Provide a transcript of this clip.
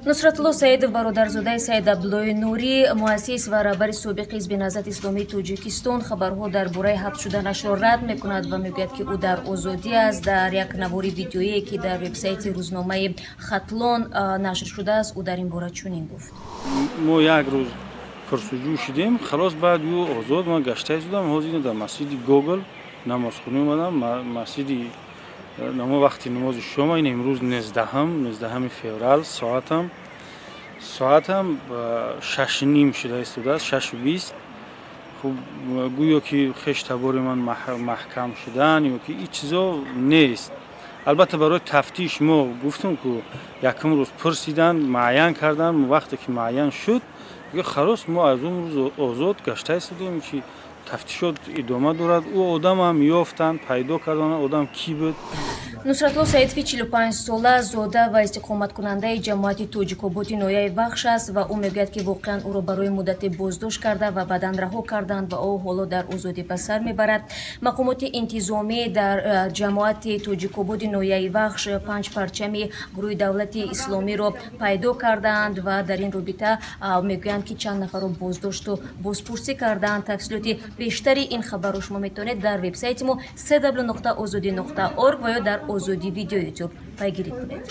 нусратулло саидов бародарзодаи саид абдуллои нурӣ, муассис ва раҳбари собиқи ҳизби наҳзати исломии тоҷикистон хаbarҳо дар бораи ҳабс шуданашро рад мекунад ва мегӯяд ки ӯ дар озодӣ аст. Дар як навори видеое ки дар вебсайти рӯзномаи хатлон нашр шудааст, ӯ дар ин бора чунин гуфт: мо як рӯз пурсуҷӯ шудем, халос баъд ӯ озод. Ман гаштаи шудам, ҳозир дар масҷиди Гогл намозхонӣ омадам. Масҷиди намо вақти намози шома, ин имрӯз 19 феврал, соатам 6:30 шуда истодааст, 6:20. хуб гӯё ки хеш табори ман маҳкам шудан ё ки ин чизо нест. албатта барои тафтиш мо гуфтем ки якум рӯз пурсидан, муайян кардан. вақте ки муайян шуд, халос мо аз он рӯз озод гашта истодем ки тафтишот идома дорад. ӯ одамам ёфтанд, пайдо карданд, одам кӣ буд. нусратулло саидови 45 сола зода ва истиқоматкунандаи ҷамоати тоҷикоботи ноҳияи вахш аст ва ӯ мегӯяд ки воқеан ӯро барои муддате боздошт карда ва баъдан раҳо карданд ва ӯ ҳоло дар озодӣ ба сар мебарад. мақомоти интизомӣ дар ҷамоати тоҷикоботи ноҳияи вахш 5 парчами гурӯҳи давлати исломиро пайдо карданд ва дар ин робита мегӯянд ки чанд нафарро боздошту бозпурсӣ карданд. тафсилоти бештари ин хабарро шумо метавонед дар вебсайти мо www.ozodi.org ва ё дар озоди видео ютуб пайгирӣ кунед.